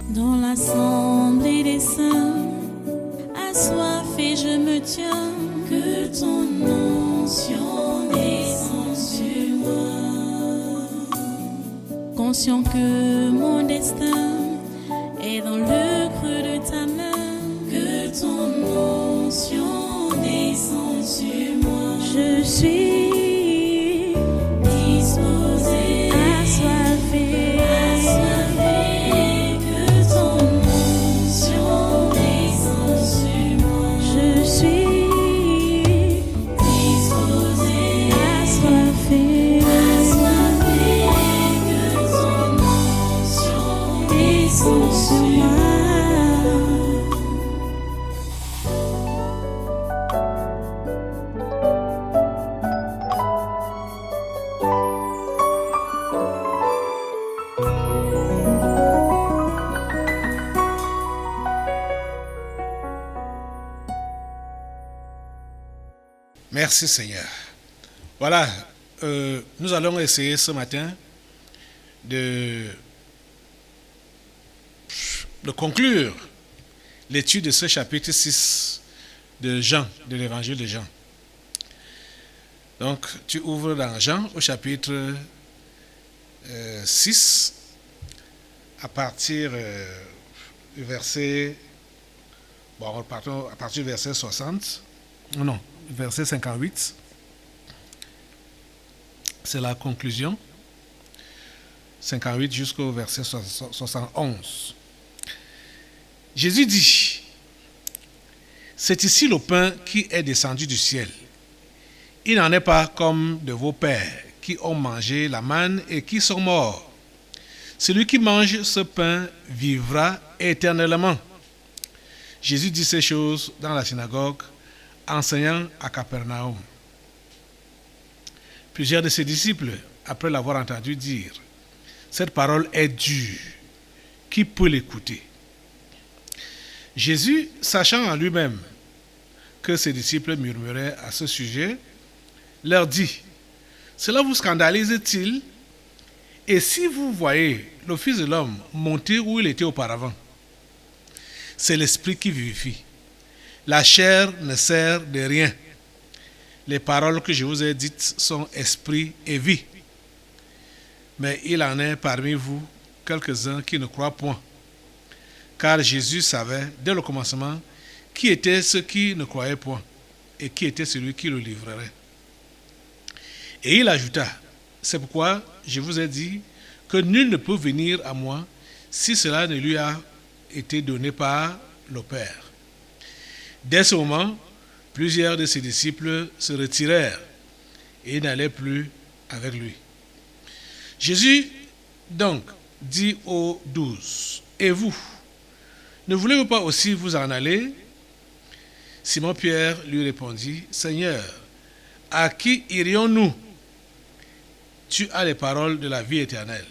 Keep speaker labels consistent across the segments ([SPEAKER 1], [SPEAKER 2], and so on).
[SPEAKER 1] Dans l'assemblée des saints, assoiffé je me tiens, que ton onction descende sur moi. Conscient que mon destin est dans le creux de ta main, que ton onction descende sur moi. Je suis disposé, assoiffé, que ton onction descende sur moi. Je suis disposé, assoiffé, que ton onction descende sur moi.
[SPEAKER 2] Merci Seigneur. Voilà, nous allons essayer ce matin de conclure l'étude de ce chapitre 6 de Jean, de l'évangile de Jean. Donc, tu ouvres dans Jean au chapitre 6, à partir du verset, partons à partir du verset 60, non, verset 58. C'est la conclusion. 58 jusqu'au verset 71. Jésus dit, c'est ici le pain qui est descendu du ciel. Il n'en est pas comme de vos pères qui ont mangé la manne et qui sont morts. Celui qui mange ce pain vivra éternellement. Jésus dit ces choses dans la synagogue, enseignant à Capernaum. Plusieurs de ses disciples, après l'avoir entendu dire, cette parole est dure, qui peut l'écouter? Jésus, sachant en lui-même que ses disciples murmuraient à ce sujet, leur dit, cela vous scandalise-t-il? Et si vous voyez le Fils de l'homme monter où il était auparavant, c'est l'esprit qui vivifie. La chair ne sert de rien. Les paroles que je vous ai dites sont esprit et vie. Mais il en est parmi vous quelques-uns qui ne croient point. Car Jésus savait dès le commencement qui étaient ceux qui ne croyaient point et qui était celui qui le livrerait. Et il ajouta, c'est pourquoi je vous ai dit que nul ne peut venir à moi si cela ne lui a été donné par le Père. Dès ce moment, plusieurs de ses disciples se retirèrent et n'allaient plus avec lui. Jésus donc dit aux 12, et vous, ne voulez-vous pas aussi vous en aller? Simon-Pierre lui répondit, Seigneur, à qui irions-nous? Tu as les paroles de la vie éternelle.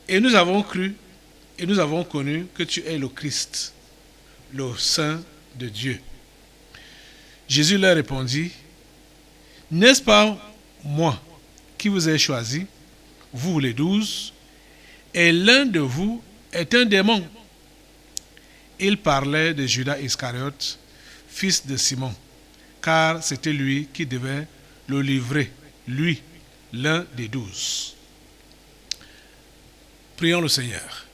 [SPEAKER 2] Et nous avons cru et nous avons connu que tu es le Christ, le Saint de Dieu. Jésus leur répondit, n'est-ce pas moi qui vous ai choisi, vous les 12, et l'un de vous est un démon? Il parlait de Judas Iscariote, fils de Simon, car c'était lui qui devait le livrer, lui, l'un des 12. Prions le Seigneur.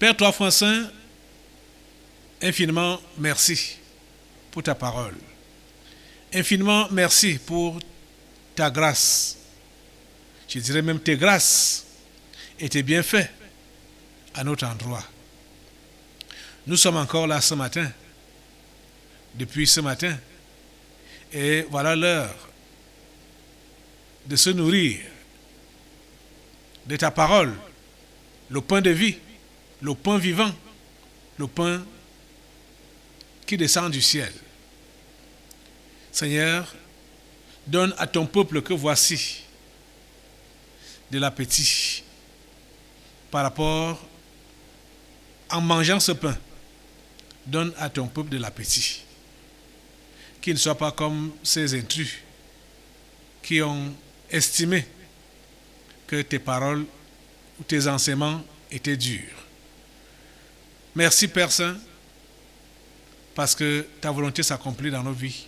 [SPEAKER 2] Père toi, Frère Saint, infiniment merci pour ta parole. Infiniment merci pour ta grâce. Je dirais même tes grâces et tes bienfaits à notre endroit. Nous sommes encore là ce matin, depuis ce matin, et voilà l'heure de se nourrir de ta parole, le pain de vie, le pain vivant, le pain qui descend du ciel. Seigneur, donne à ton peuple que voici de l'appétit par rapport, en mangeant ce pain, donne à ton peuple de l'appétit. Qu'il ne soit pas comme ces intrus qui ont estimé que tes paroles ou tes enseignements étaient durs. Merci Père Saint, parce que ta volonté s'accomplit dans nos vies,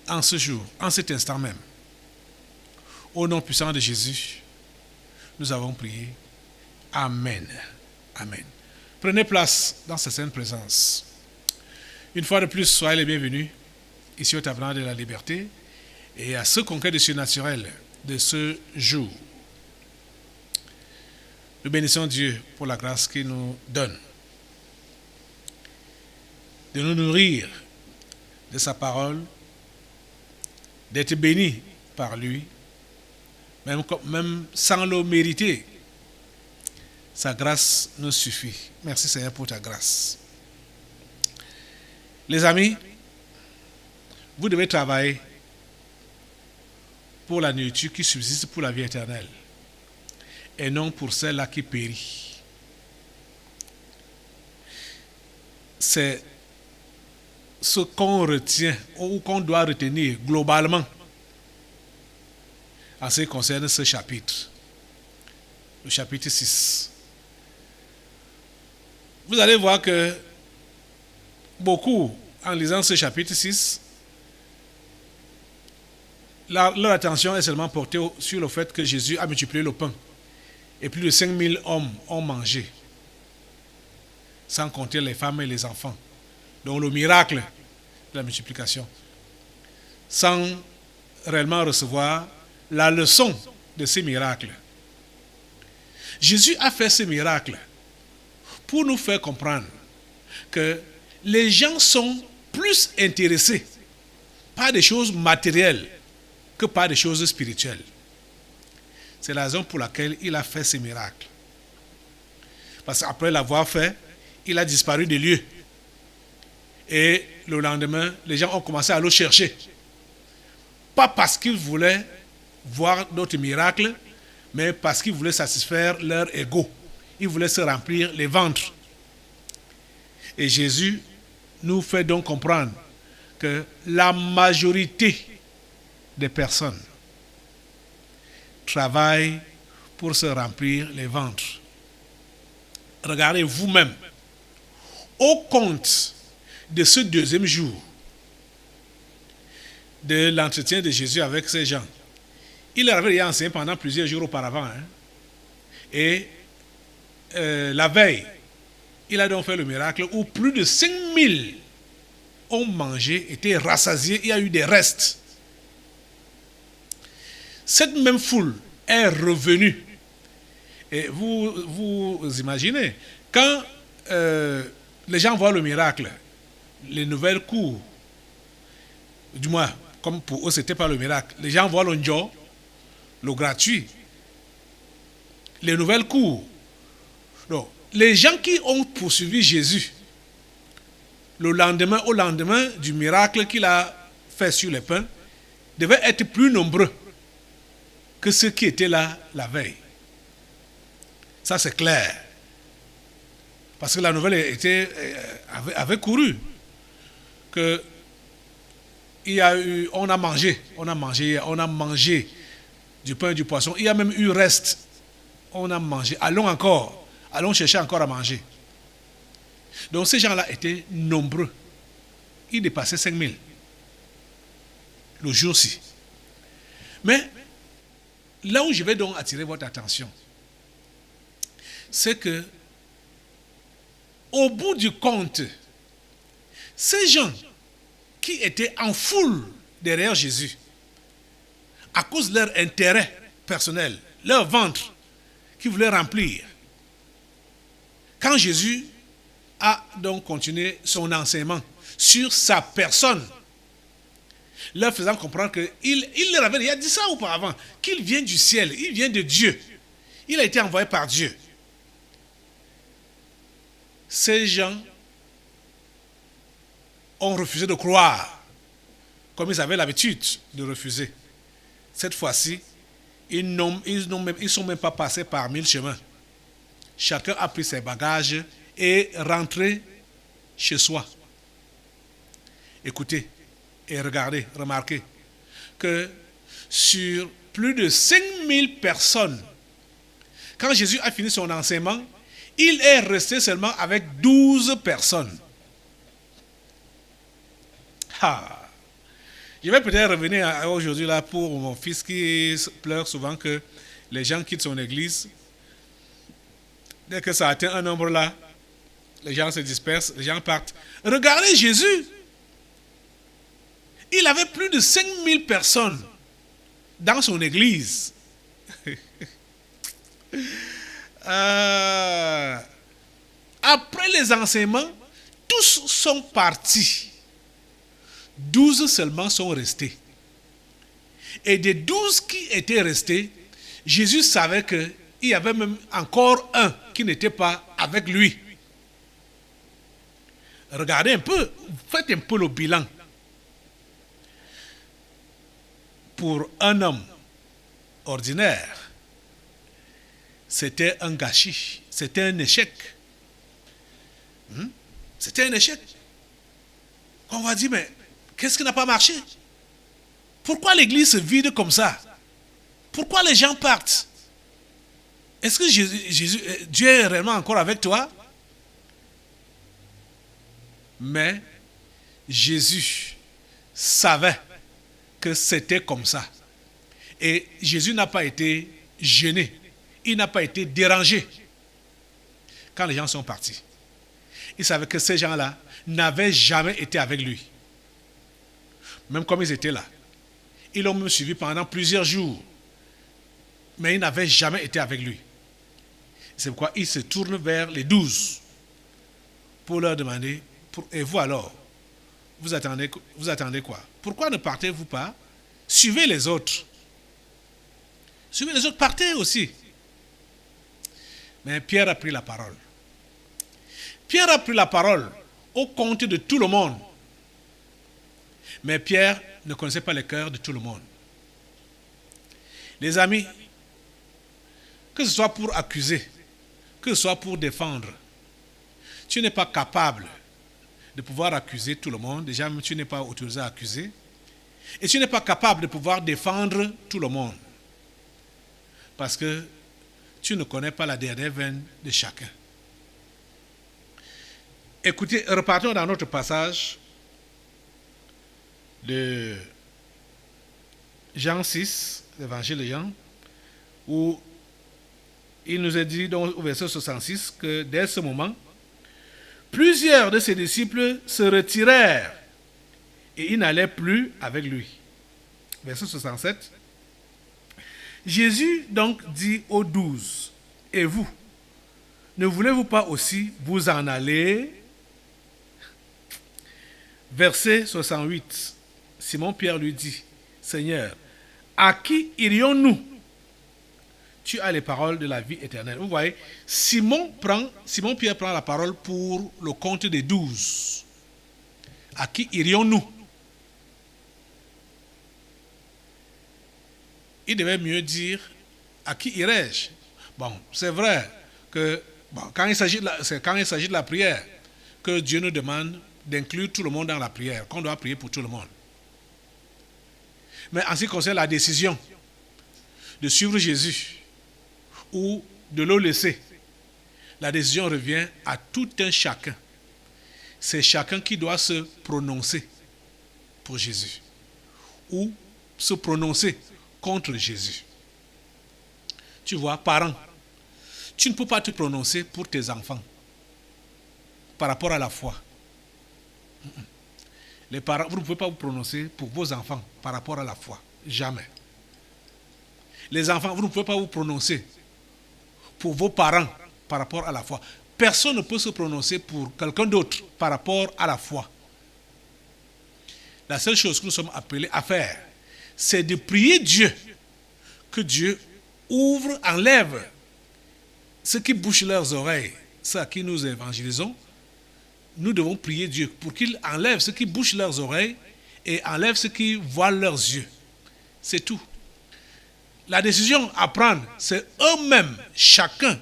[SPEAKER 2] en ce jour, en cet instant même. Au nom puissant de Jésus, nous avons prié. Amen. Amen. Prenez place dans cette sainte présence. Une fois de plus, soyez les bienvenus ici au Tabernacle de la Liberté et à ce conquête du surnaturel de ce jour. Nous bénissons Dieu pour la grâce qu'il nous donne de nous nourrir de sa parole, d'être bénis par lui, même sans le mériter. Sa grâce nous suffit. Merci Seigneur pour ta grâce. Les amis, vous devez travailler pour la nourriture qui subsiste pour la vie éternelle et non pour celle-là qui périt. C'est ce qu'on retient ou qu'on doit retenir globalement en ce qui concerne ce chapitre, le chapitre 6. Vous allez voir que beaucoup, en lisant ce chapitre 6, leur attention est seulement portée sur le fait que Jésus a multiplié le pain et plus de 5000 hommes ont mangé, sans compter les femmes et les enfants. Donc le miracle de la multiplication, sans réellement recevoir la leçon de ces miracles. Jésus a fait ce miracle pour nous faire comprendre que les gens sont plus intéressés par des choses matérielles que par des choses spirituelles. C'est la raison pour laquelle il a fait ce miracle. Parce qu'après l'avoir fait, il a disparu des lieux. Et le lendemain, les gens ont commencé à le chercher. Pas parce qu'ils voulaient voir d'autres miracles, mais parce qu'ils voulaient satisfaire leur ego. Ils voulaient se remplir les ventres. Et Jésus nous fait donc comprendre que la majorité des personnes travaillent pour se remplir les ventres. Regardez vous-même, au compte de ce deuxième jour de l'entretien de Jésus avec ces gens, il leur avait enseigné pendant plusieurs jours auparavant. Et la veille, il a donc fait le miracle où plus de 5000 ont mangé, étaient rassasiés, il y a eu des restes. Cette même foule est revenue. Et vous imaginez, quand les gens voient le miracle, les nouvelles courent, du moins, comme pour eux, c'était pas le miracle. Les gens voient le njo, le gratuit. Les nouvelles courent. Donc, les gens qui ont poursuivi Jésus, au lendemain du miracle qu'il a fait sur les pains, devaient être plus nombreux que ceux qui étaient là la veille. Ça, c'est clair. Parce que la nouvelle avait couru. Que on a mangé du pain et du poisson. Il y a même eu reste. On a mangé. Allons chercher encore à manger. Donc ces gens-là étaient nombreux. Ils dépassaient 5000 le jour-ci. Mais là où je vais donc attirer votre attention, c'est que au bout du compte, ces gens qui étaient en foule derrière Jésus, à cause de leur intérêt personnel, leur ventre qu'ils voulaient remplir, quand Jésus a donc continué son enseignement sur sa personne, leur faisant comprendre qu'il leur avait déjà dit ça auparavant, qu'il vient du ciel, il vient de Dieu, il a été envoyé par Dieu. Ces gens ont refusé de croire, comme ils avaient l'habitude de refuser. Cette fois-ci, ils ne sont même pas passés par 1000 chemins. Chacun a pris ses bagages et rentré chez soi. Écoutez et regardez, remarquez que sur plus de 5000 personnes, quand Jésus a fini son enseignement, il est resté seulement avec 12 personnes. Ah. Je vais peut-être revenir aujourd'hui là pour mon fils qui pleure souvent que les gens quittent son église. Dès que ça atteint un nombre là, les gens se dispersent, les gens partent. Regardez Jésus. Il avait plus de 5000 personnes dans son église. Après les enseignements, tous sont partis. 12 seulement sont restés. Et des 12 qui étaient restés, Jésus savait qu'il y avait même encore un qui n'était pas avec lui. Regardez un peu, faites un peu le bilan. Pour un homme ordinaire, c'était un gâchis, c'était un échec. C'était un échec. On va dire, mais qu'est-ce qui n'a pas marché? Pourquoi l'église se vide comme ça? Pourquoi les gens partent? Est-ce que Dieu est réellement encore avec toi? Mais Jésus savait que c'était comme ça. Et Jésus n'a pas été gêné. Il n'a pas été dérangé quand les gens sont partis. Il savait que ces gens-là n'avaient jamais été avec lui. Même comme ils étaient là. Ils l'ont même suivi pendant plusieurs jours. Mais ils n'avaient jamais été avec lui. C'est pourquoi il se tourne vers les 12 pour leur demander, et vous alors, vous attendez quoi? Pourquoi ne partez-vous pas? Suivez les autres. Suivez les autres, partez aussi. Mais Pierre a pris la parole. Pierre a pris la parole au compte de tout le monde. Mais Pierre ne connaissait pas le cœur de tout le monde. Les amis, que ce soit pour accuser, que ce soit pour défendre, tu n'es pas capable de pouvoir accuser tout le monde. Déjà, tu n'es pas autorisé à accuser. Et tu n'es pas capable de pouvoir défendre tout le monde. Parce que tu ne connais pas la dernière veine de chacun. Écoutez, repartons dans notre passage de Jean 6, l'évangile de Jean, où il nous est dit donc, au verset 66 que dès ce moment, plusieurs de ses disciples se retirèrent et ils n'allaient plus avec lui. Verset 67. Jésus donc dit aux 12, et vous, ne voulez-vous pas aussi vous en aller? Verset 68. Simon-Pierre lui dit, Seigneur, à qui irions-nous? Tu as les paroles de la vie éternelle. Vous voyez, Simon-Pierre prend la parole pour le compte des 12. À qui irions-nous? Il devait mieux dire, à qui irais-je? Bon, c'est vrai que quand il s'agit de la prière, que Dieu nous demande d'inclure tout le monde dans la prière, qu'on doit prier pour tout le monde. Mais en ce qui concerne la décision de suivre Jésus ou de le laisser, la décision revient à tout un chacun. C'est chacun qui doit se prononcer pour Jésus ou se prononcer contre Jésus. Tu vois, parents, tu ne peux pas te prononcer pour tes enfants par rapport à la foi. Les parents, vous ne pouvez pas vous prononcer pour vos enfants par rapport à la foi. Jamais. Les enfants, vous ne pouvez pas vous prononcer pour vos parents par rapport à la foi. Personne ne peut se prononcer pour quelqu'un d'autre par rapport à la foi. La seule chose que nous sommes appelés à faire, c'est de prier Dieu, que Dieu ouvre, enlève ce qui bouche leurs oreilles, ceux à qui nous évangélisons. Nous devons prier Dieu pour qu'il enlève ce qui bouche leurs oreilles et enlève ce qui voit leurs yeux. C'est tout. La décision à prendre, c'est eux-mêmes, chacun,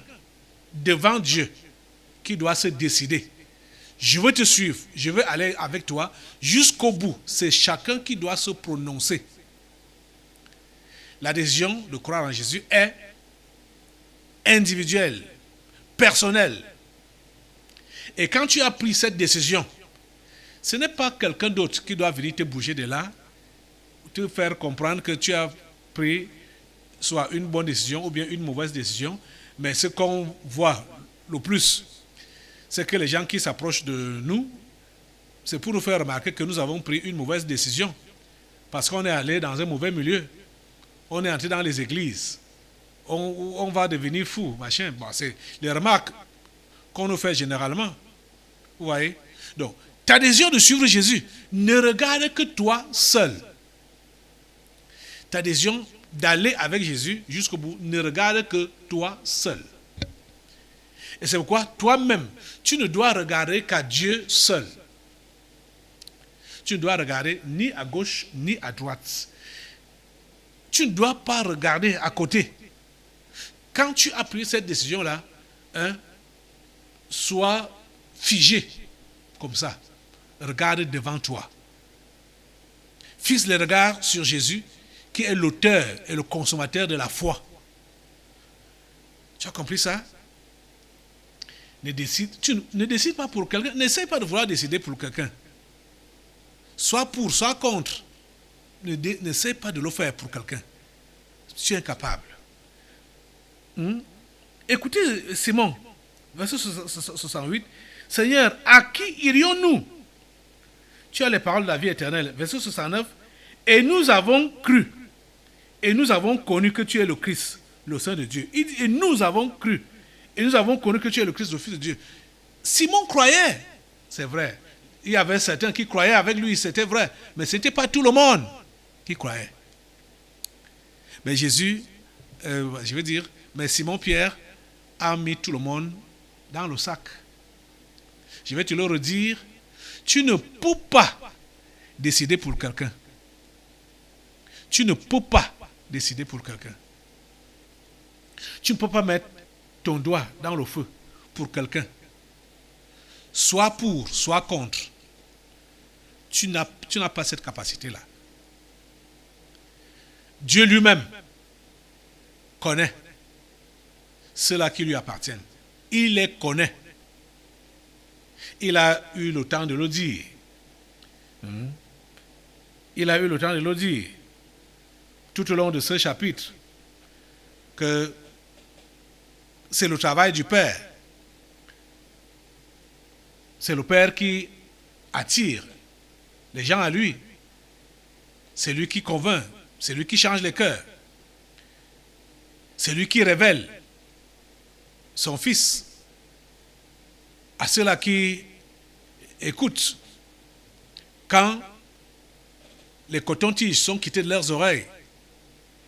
[SPEAKER 2] devant Dieu, qui doit se décider. Je veux te suivre, je veux aller avec toi jusqu'au bout. C'est chacun qui doit se prononcer. La décision de croire en Jésus est individuelle, personnel. Et quand tu as pris cette décision, ce n'est pas quelqu'un d'autre qui doit venir te bouger de là, te faire comprendre que tu as pris soit une bonne décision ou bien une mauvaise décision. Mais ce qu'on voit le plus, c'est que les gens qui s'approchent de nous, c'est pour nous faire remarquer que nous avons pris une mauvaise décision. Parce qu'on est allé dans un mauvais milieu. On est entré dans les églises. On va devenir fou, machin. Bon, c'est les remarques qu'on nous fait généralement. Vous voyez? Donc, ta décision de suivre Jésus ne regarde que toi seul. Ta décision d'aller avec Jésus jusqu'au bout ne regarde que toi seul. Et c'est pourquoi toi-même, tu ne dois regarder qu'à Dieu seul. Tu ne dois regarder ni à gauche ni à droite. Tu ne dois pas regarder à côté. Quand tu as pris cette décision-là, sois figé comme ça. Regarde devant toi. Fixe le regard sur Jésus, qui est l'auteur et le consommateur de la foi. Tu as compris ça? Tu ne décides pas pour quelqu'un. N'essaie pas de vouloir décider pour quelqu'un. Soit pour, soit contre. N'essaie pas de le faire pour quelqu'un. Tu es incapable. Écoutez Simon, verset 68. Seigneur, à qui irions-nous? Tu as les paroles de la vie éternelle. Verset 69. Et nous avons cru. Et nous avons connu que tu es le Christ, le Saint de Dieu. Et nous avons cru. Et nous avons connu que tu es le Christ, le Fils de Dieu. Simon croyait. C'est vrai. Il y avait certains qui croyaient avec lui, c'était vrai. Mais ce n'était pas tout le monde qui croyait. Mais Jésus, je veux dire, mais Simon-Pierre a mis tout le monde dans le sac. Je vais te le redire. Tu ne peux pas décider pour quelqu'un. Tu ne peux pas décider pour quelqu'un. Tu ne peux pas mettre ton doigt dans le feu pour quelqu'un. Soit pour, soit contre. Tu n'as pas cette capacité-là. Dieu lui-même connaît ceux-là qui lui appartiennent. Il les connaît. Il a eu le temps de le dire. Il a eu le temps de le dire tout au long de ce chapitre que c'est le travail du Père. C'est le Père qui attire les gens à lui. C'est lui qui convainc. C'est lui qui change les cœurs. C'est lui qui révèle son Fils à ceux-là qui écoutent. Quand les cotons-tiges sont quittés de leurs oreilles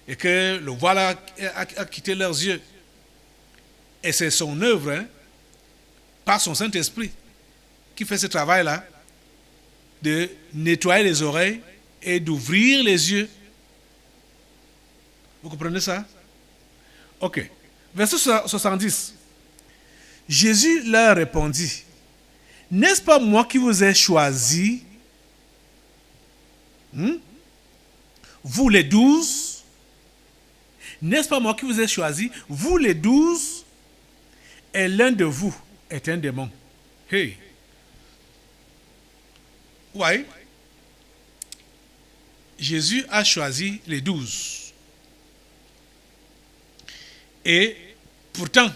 [SPEAKER 2] et que le voile a quitté leurs yeux, et c'est son œuvre, par son Saint-Esprit, qui fait ce travail-là, de nettoyer les oreilles et d'ouvrir les yeux. Vous comprenez ça? Ok. Verset 70. Jésus leur répondit, n'est-ce pas moi qui vous ai choisi, vous les 12? N'est-ce pas moi qui vous ai choisi, vous les 12? Et l'un de vous est un démon. Hey. Ouais. Jésus a choisi les 12. Et pourtant,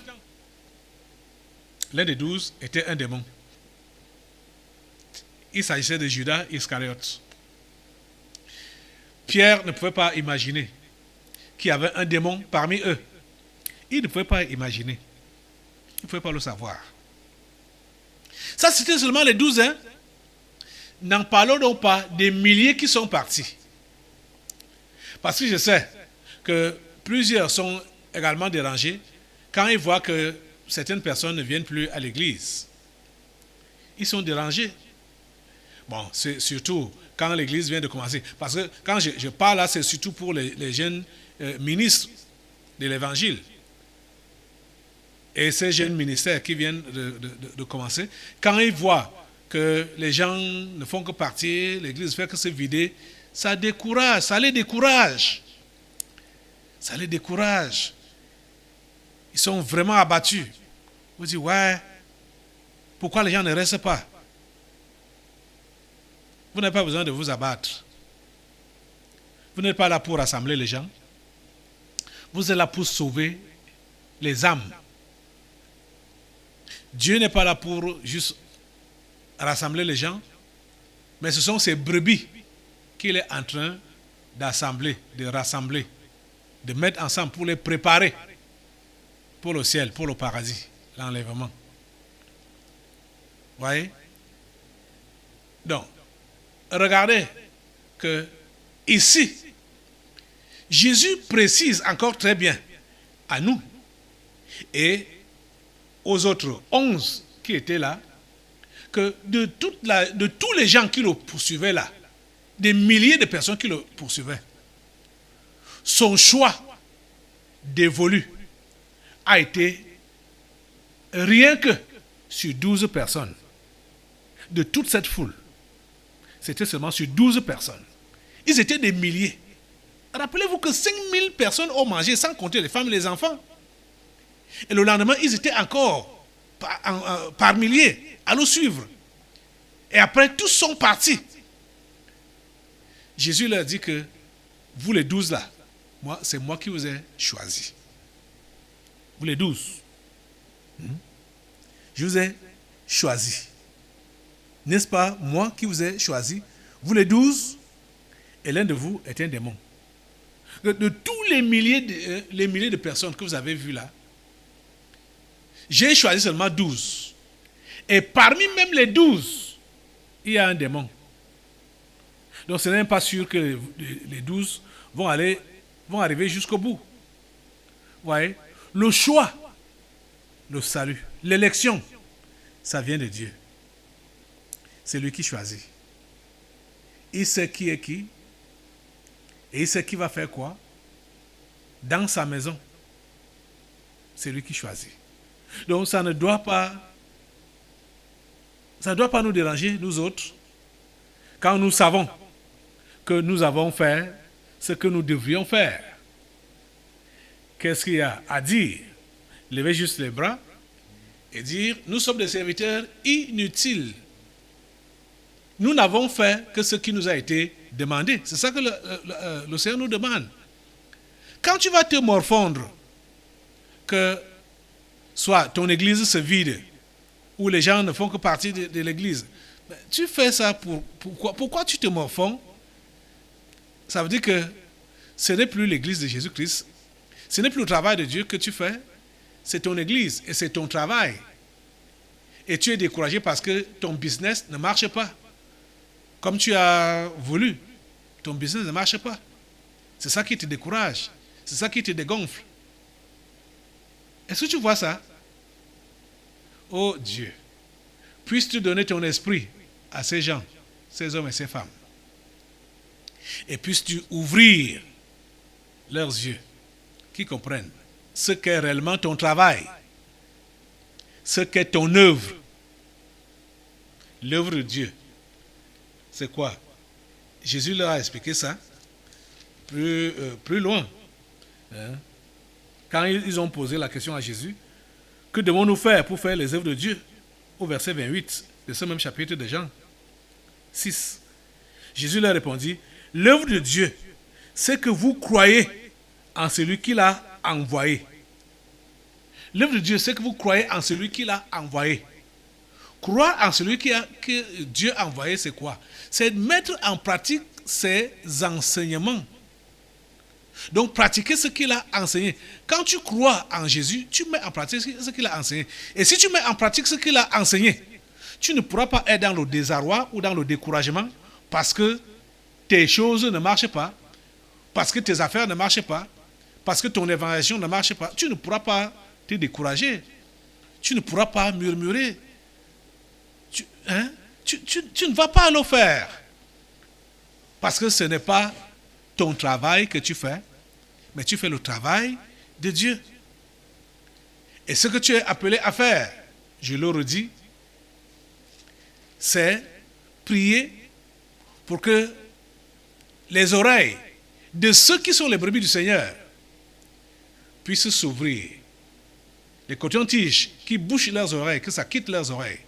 [SPEAKER 2] l'un des 12 était un démon. Il s'agissait de Judas Iscariote. Pierre ne pouvait pas imaginer qu'il y avait un démon parmi eux. Il ne pouvait pas imaginer. Il ne pouvait pas le savoir. Ça, c'était seulement les 12, hein? N'en parlons donc pas des milliers qui sont partis. Parce que je sais que plusieurs sont également dérangés quand ils voient que certaines personnes ne viennent plus à l'église. Ils sont dérangés. Bon, c'est surtout quand l'église vient de commencer. Parce que quand je parle là, c'est surtout pour les jeunes ministres de l'évangile. Et ces jeunes ministères qui viennent de commencer, quand ils voient que les gens ne font que partir, l'église fait que se vider, ça décourage, ça les décourage. Ça les décourage. Ils sont vraiment abattus. Vous dites, ouais, pourquoi les gens ne restent pas? Vous n'avez pas besoin de vous abattre. Vous n'êtes pas là pour rassembler les gens. Vous êtes là pour sauver les âmes. Dieu n'est pas là pour juste rassembler les gens, mais ce sont ces brebis qu'il est en train d'assembler, de rassembler, de mettre ensemble pour les préparer pour le ciel, pour le paradis, l'enlèvement. Voyez? Donc, regardez que ici, Jésus précise encore très bien à nous et aux autres 11 qui étaient là, que de tous les gens qui le poursuivaient là, des milliers de personnes qui le poursuivaient, son choix dévolu a été rien que sur 12 personnes. De toute cette foule, c'était seulement sur 12 personnes. Ils étaient des milliers. Rappelez-vous que 5000 personnes ont mangé, sans compter les femmes et les enfants. Et le lendemain, ils étaient encore par milliers à le suivre. Et après, tous sont partis. Jésus leur dit que vous les 12 là, c'est moi qui vous ai choisi. Vous les 12. Je vous ai choisi. N'est-ce pas moi qui vous ai choisi? Vous les 12, et l'un de vous est un démon. De tous les milliers de personnes que vous avez vues là, j'ai choisi seulement 12. Et parmi même les 12, il y a un démon. Donc ce n'est pas sûr que les 12 vont arriver jusqu'au bout. Vous voyez? Le choix, le salut, l'élection, ça vient de Dieu. C'est lui qui choisit. Il sait qui est qui. Et il sait qui va faire quoi. Dans sa maison. C'est lui qui choisit. Donc ça ne doit pas nous déranger, nous autres, quand nous savons que nous avons fait ce que nous devrions faire. Qu'est-ce qu'il y a à dire? Lever juste les bras et dire, nous sommes des serviteurs inutiles. Nous n'avons fait que ce qui nous a été demandé. C'est ça que le Seigneur nous demande. Quand tu vas te morfondre, que soit ton église se vide, ou les gens ne font que partie de l'église, tu fais ça pourquoi tu te morfonds? Ça veut dire que ce n'est plus l'église de Jésus-Christ. Ce n'est plus le travail de Dieu que tu fais. C'est ton église et c'est ton travail. Et tu es découragé parce que ton business ne marche pas. Comme tu as voulu, ton business ne marche pas. C'est ça qui te décourage. C'est ça qui te dégonfle. Est-ce que tu vois ça? Oh Dieu, puisses-tu donner ton esprit à ces gens, ces hommes et ces femmes. Et puisses-tu ouvrir leurs yeux, qui comprennent ce qu'est réellement ton travail, ce qu'est ton œuvre. L'œuvre de Dieu, c'est quoi? Jésus leur a expliqué ça plus loin. Quand ils ont posé la question à Jésus, que devons-nous faire pour faire les œuvres de Dieu? Au verset 28 de ce même chapitre de Jean 6. Jésus leur répondit, l'œuvre de Dieu, c'est que vous croyez en celui qui l'a envoyé. L'œuvre de Dieu, c'est que vous croyez en celui qui l'a envoyé. Croire en celui que Dieu a envoyé, c'est quoi? C'est mettre en pratique ses enseignements. Donc, pratiquer ce qu'il a enseigné. Quand tu crois en Jésus, tu mets en pratique ce qu'il a enseigné. Et si tu mets en pratique ce qu'il a enseigné, tu ne pourras pas être dans le désarroi ou dans le découragement parce que tes choses ne marchent pas, parce que tes affaires ne marchent pas, parce que ton évangélisation ne marche pas. Tu ne pourras pas te décourager. Tu ne pourras pas murmurer. Tu ne vas pas le faire. Parce que ce n'est pas ton travail que tu fais, mais tu fais le travail de Dieu. Et ce que tu es appelé à faire, je le redis, c'est prier pour que les oreilles de ceux qui sont les brebis du Seigneur puissent s'ouvrir, les cotons-tiges qui bouchent leurs oreilles, que ça quitte leurs oreilles.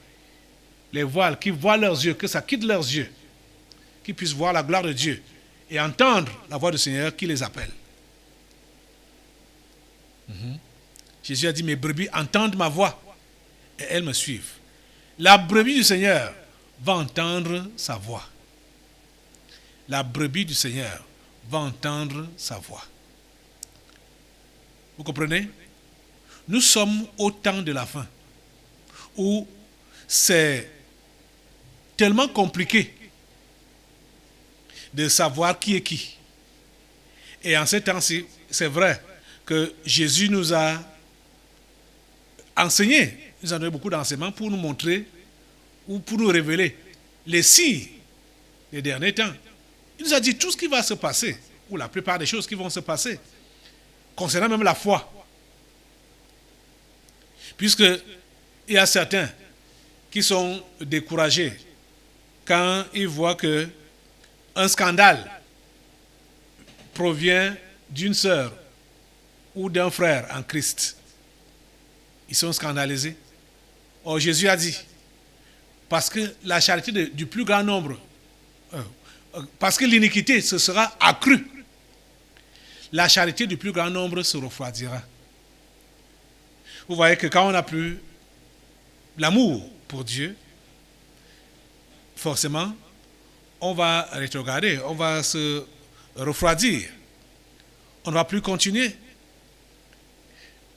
[SPEAKER 2] Les voiles qui voient leurs yeux, que ça quitte leurs yeux. Qu'ils puissent voir la gloire de Dieu et entendre la voix du Seigneur qui les appelle. Jésus a dit, mes brebis entendent ma voix et elles me suivent. La brebis du Seigneur va entendre sa voix. La brebis du Seigneur va entendre sa voix. Vous comprenez? Nous sommes au temps de la fin où c'est tellement compliqué de savoir qui est qui. Et en ce temps-ci, c'est vrai que Jésus nous a enseigné, nous a donné beaucoup d'enseignements pour nous montrer ou pour nous révéler les signes des derniers temps. Il nous a dit tout ce qui va se passer, ou la plupart des choses qui vont se passer, concernant même la foi. Puisqu'il y a certains qui sont découragés quand ils voient que un scandale provient d'une sœur ou d'un frère en Christ. Ils sont scandalisés. Or, Jésus a dit, parce que la charité du plus grand nombre, parce que l'iniquité se sera accrue, la charité du plus grand nombre se refroidira. Vous voyez que quand on n'a plus l'amour pour Dieu, forcément, on va rétrograder, on va se refroidir. On ne va plus continuer.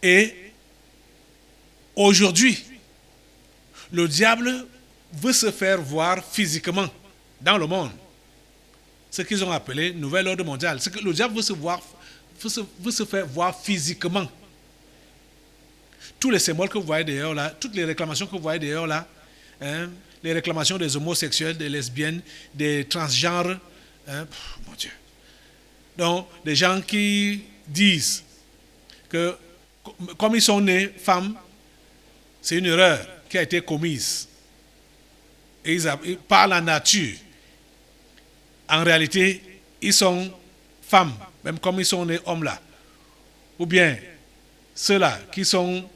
[SPEAKER 2] Et aujourd'hui, le diable veut se faire voir physiquement dans le monde. Ce qu'ils ont appelé nouvel ordre mondial. C'est que le diable veut se faire voir physiquement. Tous les symboles que vous voyez dehors là, toutes les réclamations que vous voyez dehors là, les réclamations des homosexuels, des lesbiennes, des transgenres, mon Dieu. Donc, des gens qui disent que comme ils sont nés femmes, c'est une erreur qui a été commise. Et ils par la nature, en réalité, ils sont femmes, même comme ils sont nés hommes là. Ou bien, ceux-là qui sont,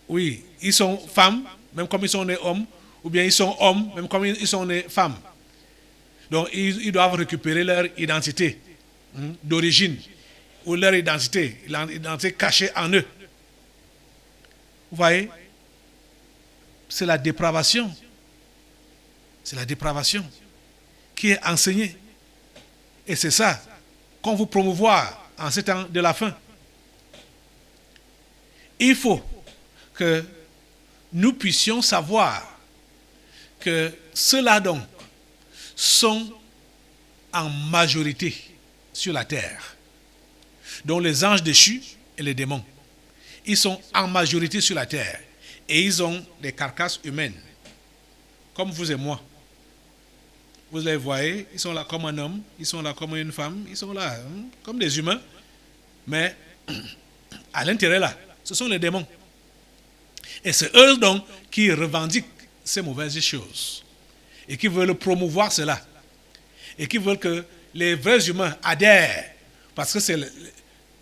[SPEAKER 2] ils sont femmes, même comme ils sont nés hommes, ou bien ils sont hommes, même comme ils sont nés femmes. Donc, ils doivent récupérer leur identité d'origine, ou leur identité cachée en eux. Vous voyez? C'est la dépravation. C'est la dépravation qui est enseignée. Et c'est ça qu'on veut promouvoir en ce temps de la fin. Il faut que nous puissions savoir que ceux-là donc sont en majorité sur la terre, dont les anges déchus et les démons. Ils sont en majorité sur la terre et ils ont des carcasses humaines, comme vous et moi. Vous les voyez, ils sont là comme un homme, ils sont là comme une femme, ils sont là comme des humains, mais à l'intérieur là, ce sont les démons. Et c'est eux donc qui revendiquent ces mauvaises choses et qui veulent promouvoir cela et qui veulent que les vrais humains adhèrent, parce que c'est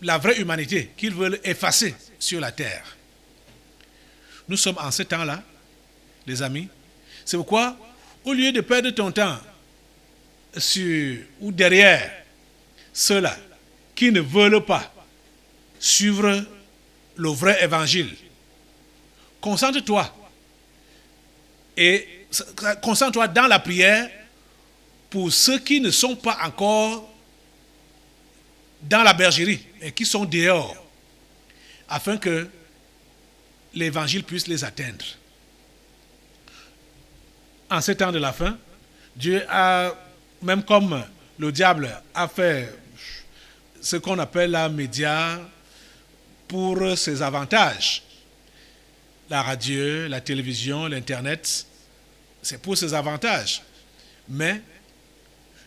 [SPEAKER 2] la vraie humanité qu'ils veulent effacer sur la terre. Nous sommes en ce temps-là, les amis. C'est pourquoi, au lieu de perdre ton temps sur ou derrière ceux-là qui ne veulent pas suivre le vrai évangile, concentre-toi dans la prière pour ceux qui ne sont pas encore dans la bergerie et qui sont dehors, afin que l'évangile puisse les atteindre. En ces temps de la fin, Dieu a, même comme le diable a fait ce qu'on appelle la média pour ses avantages, la radio, la télévision, l'internet, c'est pour ses avantages. Mais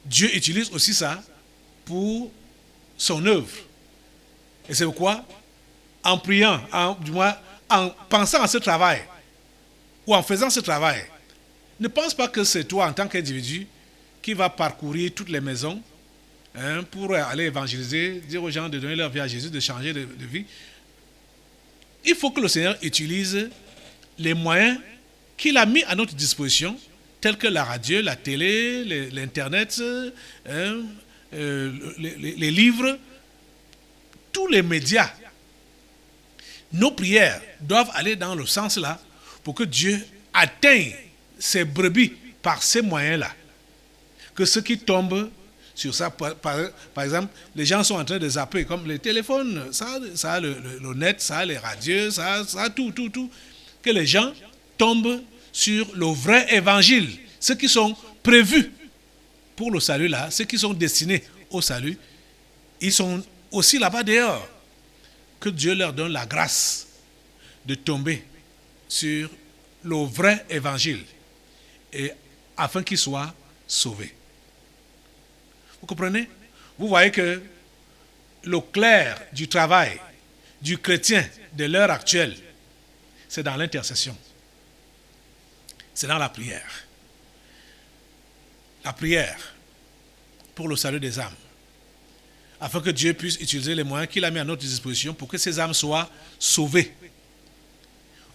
[SPEAKER 2] Dieu utilise aussi ça pour son œuvre. Et c'est pourquoi, en priant, en pensant à ce travail, ou en faisant ce travail, ne pense pas que c'est toi en tant qu'individu qui va parcourir toutes les maisons pour aller évangéliser, dire aux gens de donner leur vie à Jésus, de changer de vie. il faut que le Seigneur utilise les moyens qu'il a mis à notre disposition, tels que la radio, la télé, l'Internet, les livres, tous les médias. Nos prières doivent aller dans le sens là pour que Dieu atteigne ses brebis par ces moyens-là. Que ceux qui tombent sur ça, par exemple, les gens sont en train de zapper, comme les téléphones, ça a le net, ça a les radios, ça a tout. Que les gens tombent sur le vrai évangile, ceux qui sont prévus pour le salut là, ceux qui sont destinés au salut, ils sont aussi là-bas dehors. Que Dieu leur donne la grâce de tomber sur le vrai évangile et afin qu'ils soient sauvés. Vous comprenez? Vous voyez que le clair du travail du chrétien de l'heure actuelle, c'est dans l'intercession. C'est dans la prière. La prière pour le salut des âmes. Afin que Dieu puisse utiliser les moyens qu'il a mis à notre disposition pour que ces âmes soient sauvées.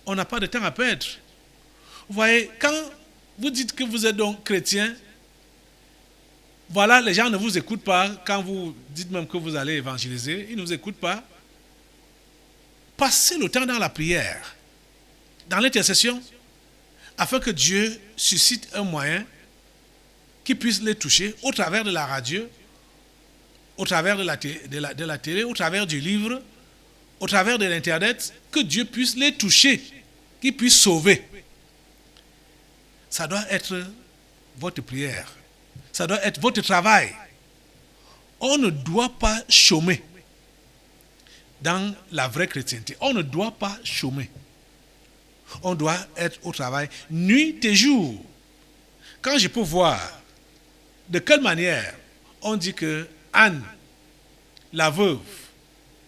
[SPEAKER 2] On n'a pas de temps à perdre. Vous voyez, quand vous dites que vous êtes donc chrétien, voilà, les gens ne vous écoutent pas. Quand vous dites même que vous allez évangéliser, ils ne vous écoutent pas. Passez le temps dans la prière, dans l'intercession, afin que Dieu suscite un moyen qui puisse les toucher au travers de la radio, au travers de la télé, au travers du livre, au travers de l'Internet, que Dieu puisse les toucher, qu'il puisse sauver. Ça doit être votre prière. Ça doit être votre travail. On ne doit pas chômer dans la vraie chrétienté. On ne doit pas chômer. On doit être au travail nuit et jour. Quand je peux voir de quelle manière on dit que Anne, la veuve,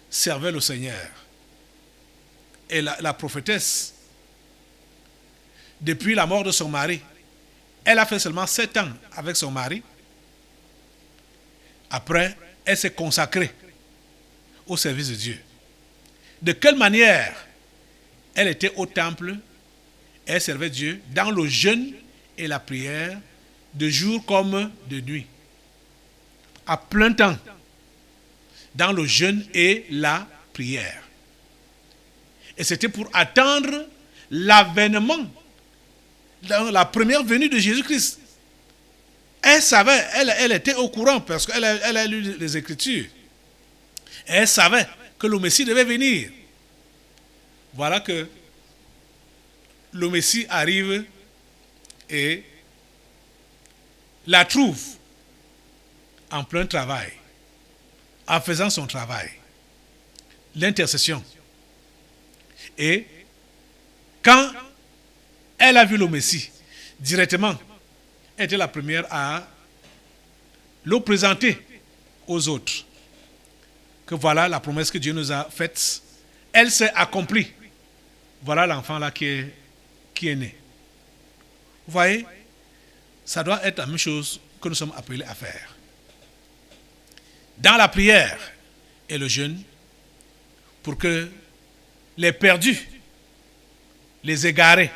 [SPEAKER 2] servait le Seigneur. Et la prophétesse, depuis la mort de son mari, elle a fait seulement 7 ans avec son mari. Après, elle s'est consacrée au service de Dieu. De quelle manière elle était au temple, elle servait Dieu dans le jeûne et la prière, de jour comme de nuit. À plein temps, dans le jeûne et la prière. Et c'était pour attendre l'avènement, la première venue de Jésus-Christ. Elle savait, elle était au courant parce qu'elle a lu les Écritures. Elle savait que le Messie devait venir. Voilà que le Messie arrive et la trouve en plein travail, en faisant son travail, l'intercession. Et quand elle a vu le Messie, directement, elle était la première à le présenter aux autres. Que voilà la promesse que Dieu nous a faite. Elle s'est accomplie. Voilà l'enfant là qui est né. Vous voyez, ça doit être la même chose que nous sommes appelés à faire. Dans la prière et le jeûne, pour que les perdus, les égarés,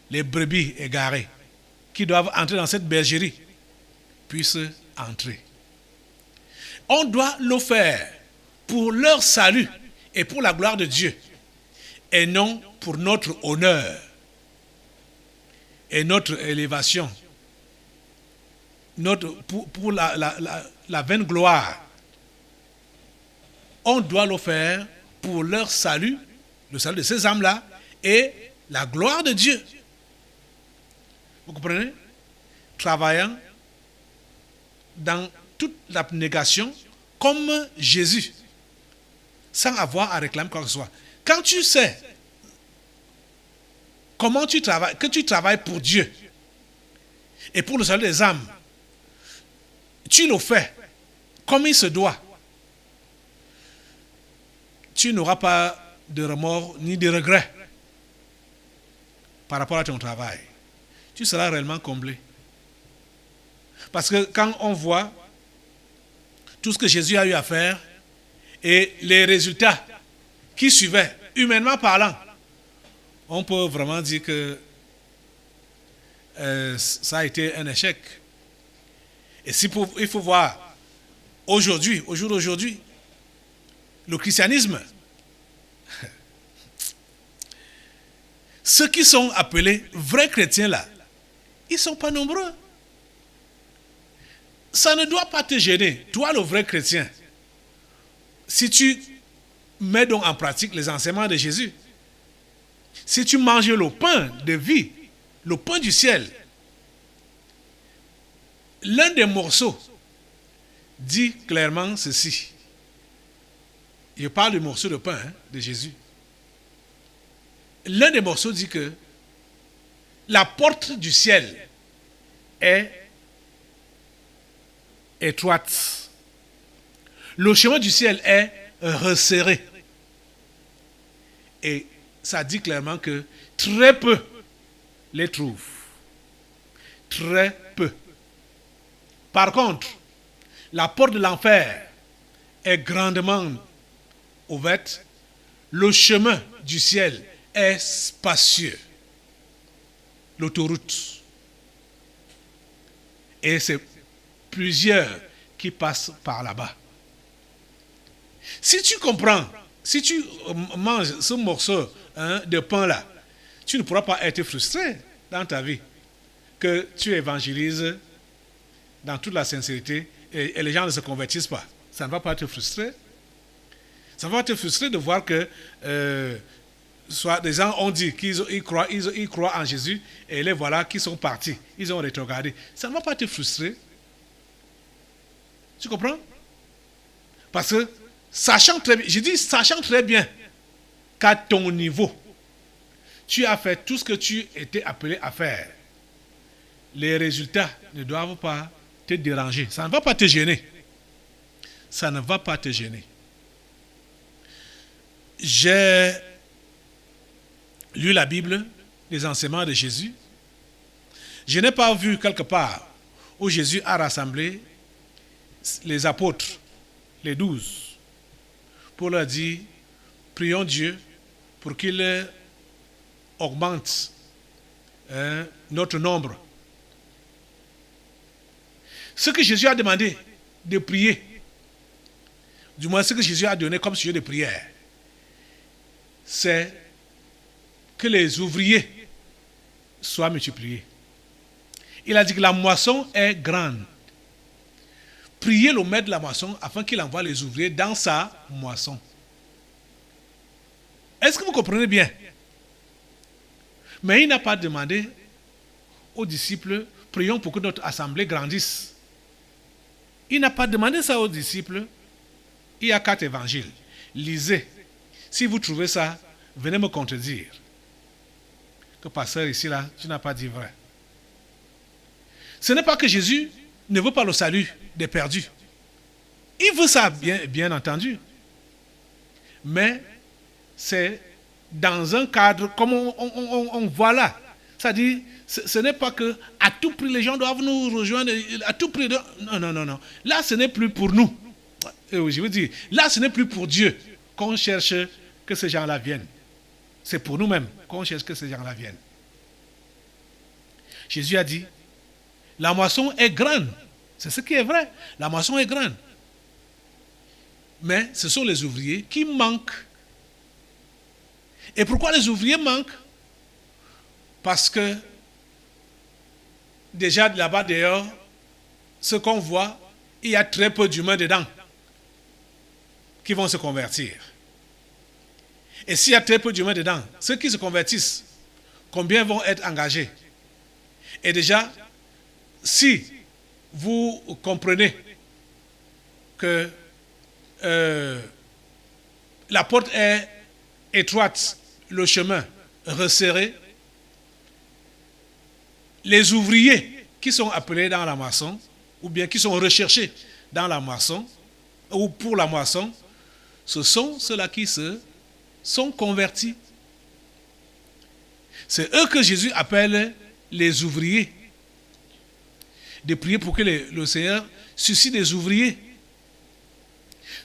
[SPEAKER 2] les brebis égarées, qui doivent entrer dans cette bergerie, puissent entrer. On doit le faire pour leur salut et pour la gloire de Dieu, et non pour notre honneur et notre élévation, pour la vaine gloire. On doit le faire pour leur salut, le salut de ces âmes-là, et la gloire de Dieu. Vous comprenez? Travaillant dans toute l'abnégation comme Jésus, sans avoir à réclamer quoi que ce soit. Quand tu sais comment tu travailles, que tu travailles pour Dieu et pour le salut des âmes, tu le fais comme il se doit. Tu n'auras pas de remords ni de regrets par rapport à ton travail. Tu seras réellement comblé. Parce que quand on voit tout ce que Jésus a eu à faire et les résultats qui suivaient humainement parlant, on peut vraiment dire que ça a été un échec. Et il faut voir, aujourd'hui, au jour d'aujourd'hui, le christianisme, ceux qui sont appelés vrais chrétiens là, ils ne sont pas nombreux. Ça ne doit pas te gêner, toi le vrai chrétien, si tu mets donc en pratique les enseignements de Jésus. Si tu manges le pain de vie, le pain du ciel, l'un des morceaux dit clairement ceci. Je parle du morceau de pain de Jésus. L'un des morceaux dit que la porte du ciel est étroite. Le chemin du ciel est resserré. Et ça dit clairement que très peu les trouvent. Très peu. Par contre, la porte de l'enfer est grandement ouverte. Le chemin du ciel est spacieux. L'autoroute. Et c'est plusieurs qui passent par là-bas. Si tu comprends, si tu manges ce morceau de pain-là, tu ne pourras pas être frustré dans ta vie que tu évangélises dans toute la sincérité et les gens ne se convertissent pas. Ça ne va pas te frustrer. Ça va te frustrer de voir que soit des gens ont dit qu'ils croient en Jésus et les voilà qui sont partis. Ils ont rétrogradé. Ça ne va pas te frustrer. Tu comprends? Parce que sachant très bien qu'à ton niveau, tu as fait tout ce que tu étais appelé à faire, les résultats ne doivent pas te déranger. Ça ne va pas te gêner. Ça ne va pas te gêner. J'ai lu la Bible, les enseignements de Jésus. Je n'ai pas vu quelque part où Jésus a rassemblé les apôtres, les 12, pour leur dire, prions Dieu pour qu'il augmente notre nombre. Ce que Jésus a demandé de prier, du moins ce que Jésus a donné comme sujet de prière, c'est que les ouvriers soient multipliés. Il a dit que la moisson est grande. Priez le maître de la moisson afin qu'il envoie les ouvriers dans sa moisson. Est-ce que vous comprenez bien? Mais il n'a pas demandé aux disciples, prions pour que notre assemblée grandisse. Il n'a pas demandé ça aux disciples. Il y a 4 évangiles. Lisez. Si vous trouvez ça, venez me contredire. Que pasteur ici, là, tu n'as pas dit vrai. Ce n'est pas que Jésus ne veut pas le salut des perdus. Il veut ça, bien entendu. Mais c'est dans un cadre, comme on voit là. C'est-à-dire, ce n'est pas que à tout prix les gens doivent nous rejoindre, à tout prix. Non. Là, ce n'est plus pour nous. Je veux dire, là, ce n'est plus pour Dieu qu'on cherche que ces gens-là viennent. C'est pour nous-mêmes qu'on cherche que ces gens-là viennent. Jésus a dit, la moisson est grande. C'est ce qui est vrai. La moisson est grande. Mais ce sont les ouvriers qui manquent. Et pourquoi les ouvriers manquent? Parce que déjà là-bas dehors, ce qu'on voit, il y a très peu d'humains dedans qui vont se convertir. Et s'il y a très peu d'humains dedans, ceux qui se convertissent, combien vont être engagés? Et déjà, si vous comprenez que la porte est étroite, le chemin resserré, les ouvriers qui sont appelés dans la moisson, ou bien qui sont recherchés dans la moisson, ou pour la moisson, ce sont ceux-là qui se sont convertis. C'est eux que Jésus appelle les ouvriers. De prier pour que le Seigneur suscite des ouvriers.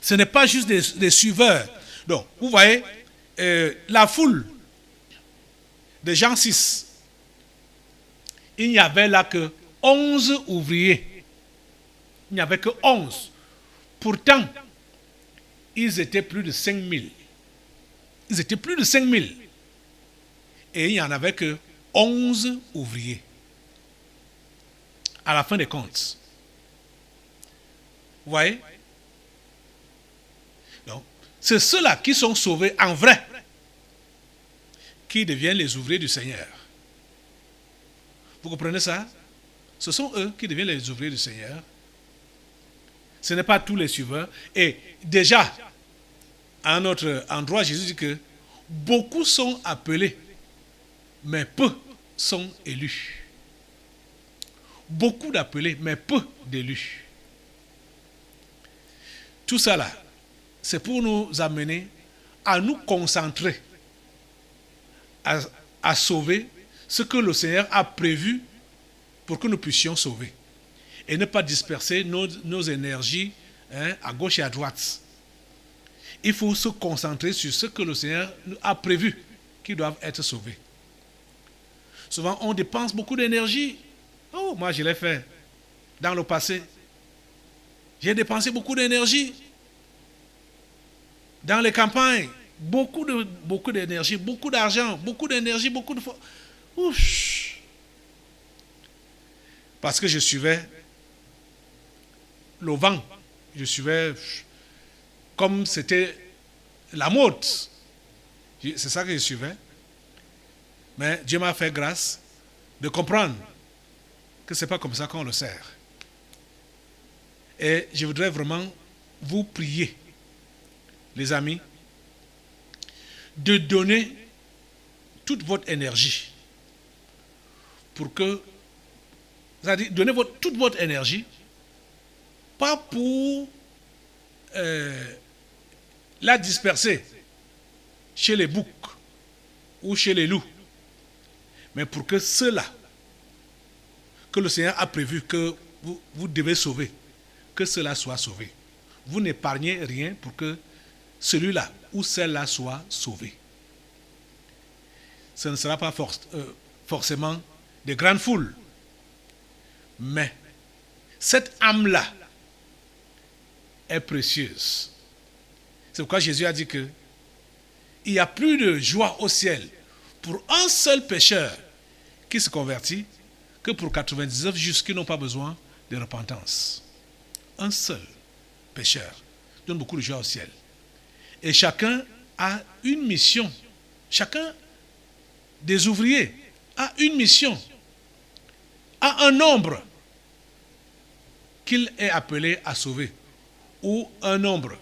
[SPEAKER 2] Ce n'est pas juste des suiveurs. Donc, vous voyez, la foule de Jean 6, il n'y avait là que 11 ouvriers. Il n'y avait que 11. Pourtant, ils étaient plus de 5000. Ils étaient plus de 5000. Et il n'y en avait que 11 ouvriers. À la fin des comptes. Vous voyez? Donc, c'est ceux-là qui sont sauvés en vrai qui deviennent les ouvriers du Seigneur. Vous comprenez ça? Ce sont eux qui deviennent les ouvriers du Seigneur. Ce n'est pas tous les suiveurs. Et déjà, à un autre endroit, Jésus dit que beaucoup sont appelés, mais peu sont élus. Beaucoup d'appelés, mais peu d'élus. Tout ça là, c'est pour nous amener à nous concentrer, à sauver ce que le Seigneur a prévu pour que nous puissions sauver. Et ne pas disperser nos énergies à gauche et à droite. Il faut se concentrer sur ce que le Seigneur a prévu qui doivent être sauvés. Souvent, on dépense beaucoup d'énergie. Oh, moi, je l'ai fait dans le passé. J'ai dépensé beaucoup d'énergie dans les campagnes. Beaucoup d'énergie, beaucoup d'argent, beaucoup d'énergie, beaucoup de... Ouf. Parce que je suivais le vent. Je suivais comme c'était la mode. C'est ça que je suivais. Mais Dieu m'a fait grâce de comprendre que ce n'est pas comme ça qu'on le sert. Et je voudrais vraiment vous prier, les amis, de donner toute votre énergie pour que, c'est-à-dire donner toute votre énergie, pas pour la disperser chez les boucs ou chez les loups, mais pour que ceux-là que le Seigneur a prévu que vous devez sauver, que cela soit sauvé. Vous n'épargnez rien pour que celui-là ou celle-là soit sauvé. Ce ne sera pas forcément des grandes foules, mais cette âme-là est précieuse. C'est pourquoi Jésus a dit que il n'y a plus de joie au ciel pour un seul pécheur qui se convertit que pour 99 justes qui n'ont pas besoin de repentance. Un seul pécheur donne beaucoup de joie au ciel. Et chacun a une mission. Chacun des ouvriers a une mission, a un nombre qu'il est appelé à sauver, ou un nombre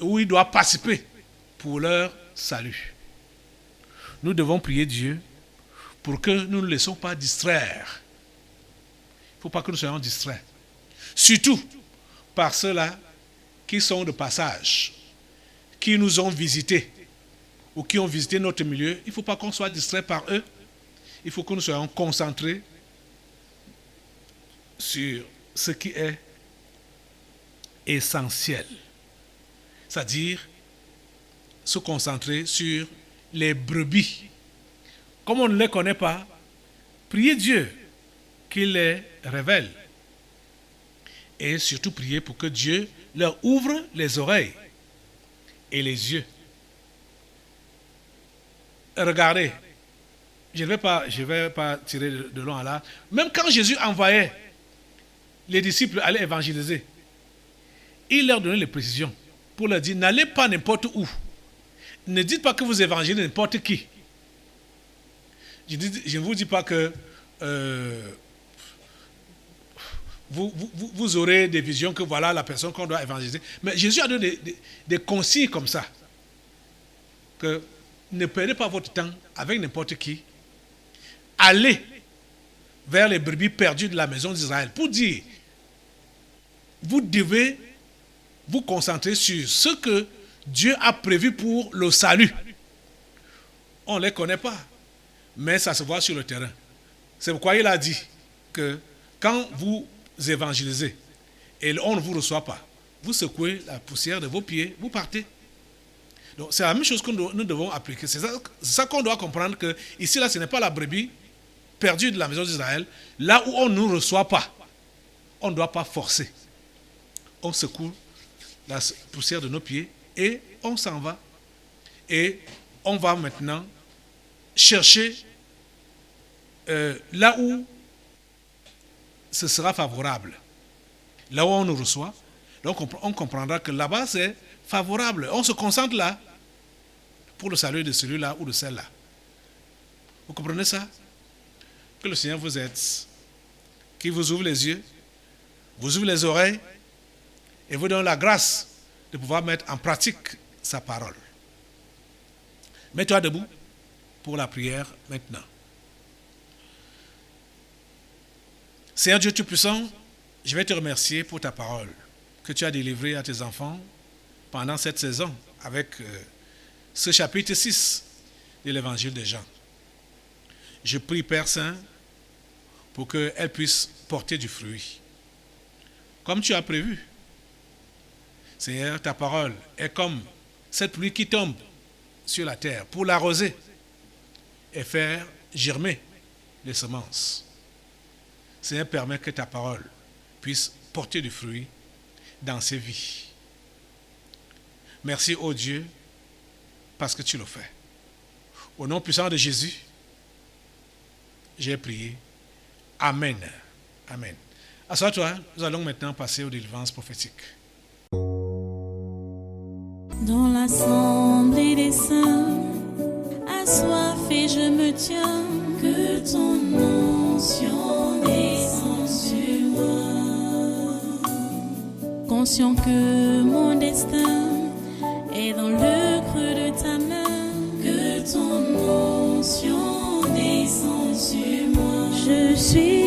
[SPEAKER 2] où il doit participer pour leur salut. Nous devons prier Dieu pour que nous ne laissons pas distraire. Il ne faut pas que nous soyons distraits. Surtout par ceux-là qui sont de passage, qui nous ont visités ou qui ont visité notre milieu. Il ne faut pas qu'on soit distrait par eux. Il faut que nous soyons concentrés sur ce qui est essentiel. C'est-à-dire se concentrer sur les brebis. Comme on ne les connaît pas, priez Dieu qu'il les révèle. Et surtout prier pour que Dieu leur ouvre les oreilles et les yeux. Regardez, je ne vais pas tirer de long à là. Même quand Jésus envoyait les disciples aller évangéliser, il leur donnait les précisions pour leur dire, n'allez pas n'importe où. Ne dites pas que vous évangélisez n'importe qui. Je ne vous dis pas que vous aurez des visions que voilà la personne qu'on doit évangéliser. Mais Jésus a donné des consignes comme ça. Que ne perdez pas votre temps avec n'importe qui. Allez vers les brebis perdues de la maison d'Israël pour dire, vous devez vous concentrer sur ce que Dieu a prévu pour le salut. On ne les connaît pas, mais ça se voit sur le terrain. C'est pourquoi il a dit que quand vous évangélisez et on ne vous reçoit pas, vous secouez la poussière de vos pieds, vous partez. Donc c'est la même chose que nous devons appliquer. C'est ça qu'on doit comprendre, que ici, là, ce n'est pas la brebis perdue de la maison d'Israël. Là où on ne nous reçoit pas, on ne doit pas forcer. On secoue la poussière de nos pieds et on s'en va. Et on va maintenant chercher là où ce sera favorable. Là où on nous reçoit, donc on comprendra que là-bas c'est favorable. On se concentre là pour le salut de celui-là ou de celle-là. Vous comprenez ça? Que le Seigneur vous aide, qu'il vous ouvre les yeux, vous ouvre les oreilles et vous donne la grâce de pouvoir mettre en pratique sa parole. Mets-toi debout pour la prière maintenant. Seigneur Dieu Tout-Puissant, je vais te remercier pour ta parole que tu as délivrée à tes enfants pendant cette saison avec ce chapitre 6 de l'évangile de Jean. Je prie, Père Saint, pour qu'elle puisse porter du fruit, comme tu as prévu. Seigneur, ta parole est comme cette pluie qui tombe sur la terre pour l'arroser et faire germer les semences. Seigneur, permets que ta parole puisse porter du fruit dans ces vies. Merci, ô Dieu, parce que tu le fais. Au nom puissant de Jésus, j'ai prié. Amen. Amen. Assois-toi, nous allons maintenant passer aux délivrances prophétiques.
[SPEAKER 1] Dans l'assemblée des saints, assoiffé je me tiens, que ton onction descende sur moi. Conscient que mon destin est dans le creux de ta main, que ton onction descende sur moi. Je suis